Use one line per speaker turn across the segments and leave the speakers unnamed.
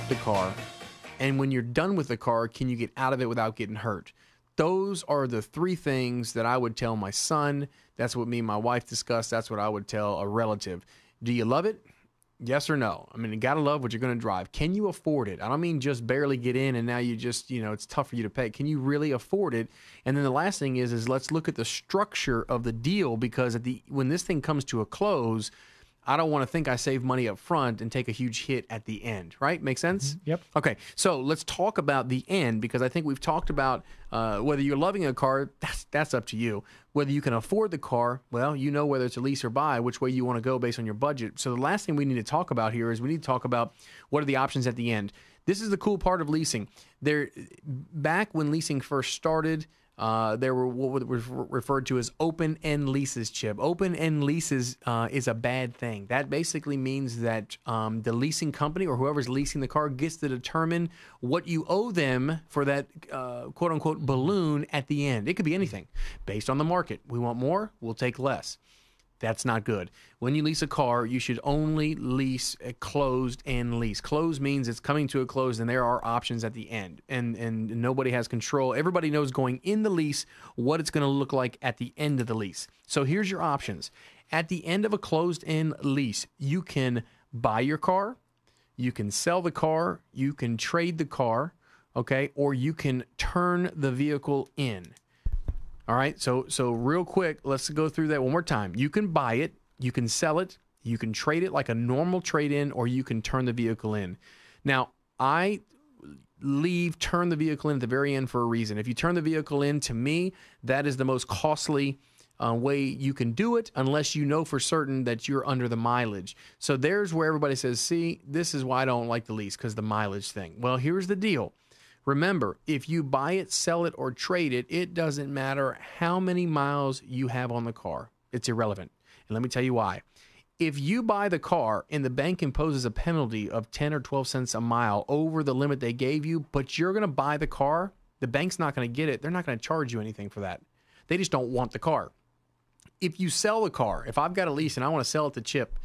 the car? And when you're done with the car, can you get out of it without getting hurt? Those are the three things that I would tell my son. That's what me and my wife discussed. That's what I would tell a relative. Do you love it? Yes or no? I mean, you got to love what you're going to drive. Can you afford it? I don't mean just barely get in and now you just, it's tough for you to pay. Can you really afford it? And then the last thing is let's look at the structure of the deal, because when this thing comes to a close, I don't want to think I save money up front and take a huge hit at the end, right? Make sense?
Mm-hmm. Yep.
Okay, so let's talk about the end, because I think we've talked about whether you're loving a car, that's up to you. Whether you can afford the car, well, you know whether it's a lease or buy, which way you want to go based on your budget. So the last thing we need to talk about here is we need to talk about what are the options at the end. This is the cool part of leasing. Back when leasing first started, there were what was referred to as open-end leases, Chip. Open-end leases is a bad thing. That basically means that the leasing company or whoever's leasing the car gets to determine what you owe them for that quote-unquote balloon at the end. It could be anything based on the market. We want more, we'll take less. That's not good. When you lease a car, you should only lease a closed-end lease. Closed means it's coming to a close and there are options at the end. And nobody has control. Everybody knows going in the lease what it's going to look like at the end of the lease. So here's your options. At the end of a closed-end lease, you can buy your car, you can sell the car, you can trade the car, okay, or you can turn the vehicle in. All right, so real quick, let's go through that one more time. You can buy it, you can sell it, you can trade it like a normal trade-in, or you can turn the vehicle in. Now, I turn the vehicle in at the very end for a reason. If you turn the vehicle in, to me, that is the most costly way you can do it, unless you know for certain that you're under the mileage. So there's where everybody says, see, this is why I don't like the lease, because the mileage thing. Well, here's the deal. Remember, if you buy it, sell it, or trade it, it doesn't matter how many miles you have on the car. It's irrelevant. And let me tell you why. If you buy the car and the bank imposes a penalty of 10 or 12 cents a mile over the limit they gave you, but you're going to buy the car, the bank's not going to get it. They're not going to charge you anything for that. They just don't want the car. If you sell the car, if I've got a lease and I want to sell it to Chip,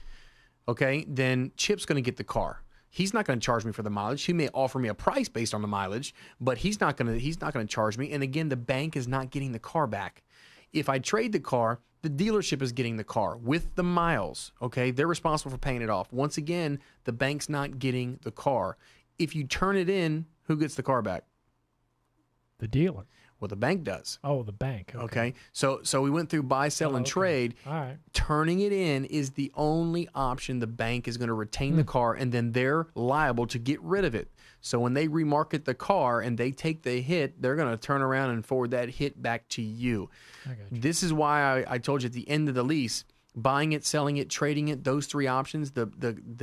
okay, then Chip's going to get the car. He's not going to charge me for the mileage. He may offer me a price based on the mileage, but he's not going to charge me. And again, the bank is not getting the car back. If I trade the car, the dealership is getting the car with the miles. Okay, they're responsible for paying it off. Once again, the bank's not getting the car. If you turn it in, who gets the car back?
The dealer.
Well, the bank does.
Oh, the bank.
Okay. So we went through buy, sell, and trade.
All right.
Turning it in is the only option. The bank is going to retain the car, and then they're liable to get rid of it. So when they remarket the car and they take the hit, they're going to turn around and forward that hit back to you.
I got you.
This is why I told you at the end of the lease, buying it, selling it, trading it, those three options, the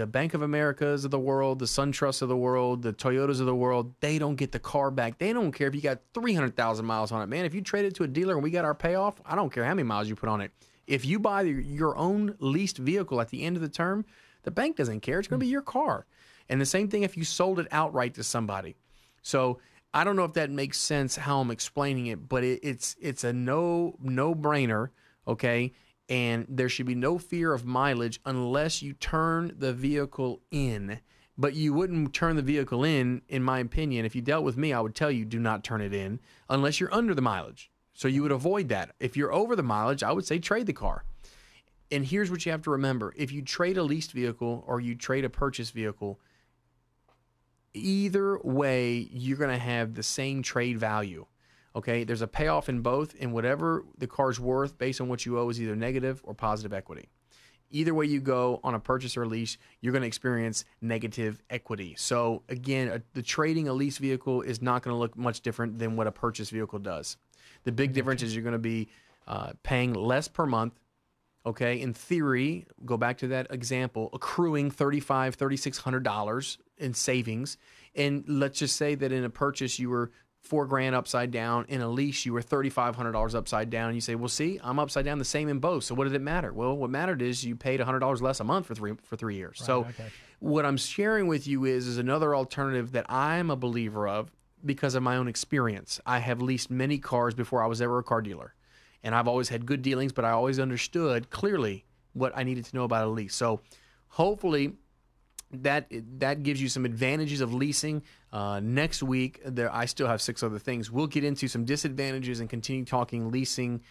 Bank of Americas of the world, the SunTrust of the world, the Toyotas of the world, they don't get the car back. They don't care if you got 300,000 miles on it. Man, if you trade it to a dealer and we got our payoff, I don't care how many miles you put on it. If you buy your own leased vehicle at the end of the term, the bank doesn't care. It's going to be your car. And the same thing if you sold it outright to somebody. So I don't know if that makes sense how I'm explaining it, but it's a no-brainer, okay? And there should be no fear of mileage unless you turn the vehicle in. But you wouldn't turn the vehicle in my opinion. If you dealt with me, I would tell you do not turn it in unless you're under the mileage. So you would avoid that. If you're over the mileage, I would say trade the car. And here's what you have to remember. If you trade a leased vehicle or you trade a purchased vehicle, either way, you're going to have the same trade value. Okay, there's a payoff in both, and whatever the car's worth based on what you owe is either negative or positive equity. Either way you go on a purchase or lease, you're going to experience negative equity. So again, the trading a lease vehicle is not going to look much different than what a purchase vehicle does. The big difference is you're going to be paying less per month. Okay, in theory, go back to that example, accruing $3,500, $3,600 in savings. And let's just say that in a purchase you were $4,000 upside down. In a lease, you were $3,500 upside down. You say, well, see, I'm upside down the same in both. So what did it matter? Well, what mattered is you paid $100 less a month for three years. Right, so what I'm sharing with you is another alternative that I'm a believer of because of my own experience. I have leased many cars before I was ever a car dealer. And I've always had good dealings, but I always understood clearly what I needed to know about a lease. So hopefully that gives you some advantages of leasing. Next week, I still have 6 other things. We'll get into some disadvantages and continue talking leasing,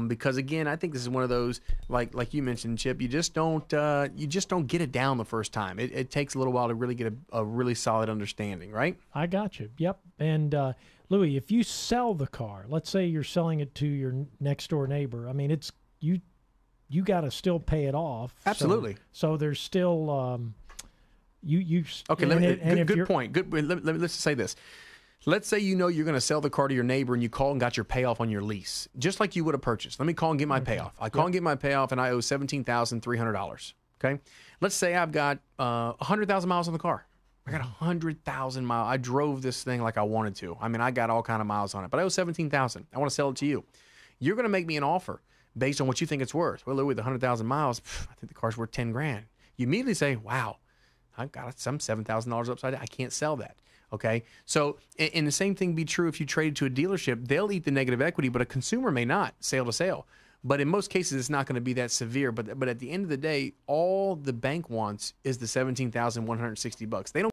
because again, I think this is one of those, like you mentioned, Chip. You just don't get it down the first time. It takes a little while to really get a really solid understanding, right?
I got you. Yep. And Louie, if you sell the car, let's say you're selling it to your next door neighbor. I mean, it's you got to still pay it off.
Absolutely.
So there's still
Okay. Good point. Let's just say this. Let's say you're going to sell the car to your neighbor and you call and got your payoff on your lease, just like you would have purchased. Let me call and get my payoff. I call and get my payoff and I owe $17,300. Okay. Let's say I've got 100,000 miles on the car. I got 100,000 miles. I drove this thing like I wanted to. I mean, I got all kind of miles on it, but I owe 17,000. I want to sell it to you. You're going to make me an offer based on what you think it's worth. Well, Louie, the 100,000 miles, I think the car's worth 10 grand. You immediately say, wow, I've got some $7,000 upside down. I can't sell that. Okay. So, and the same thing be true if you trade it to a dealership. They'll eat the negative equity, but a consumer may not, sale to sale. But in most cases, it's not going to be that severe. But at the end of the day, all the bank wants is the $17,160. They don't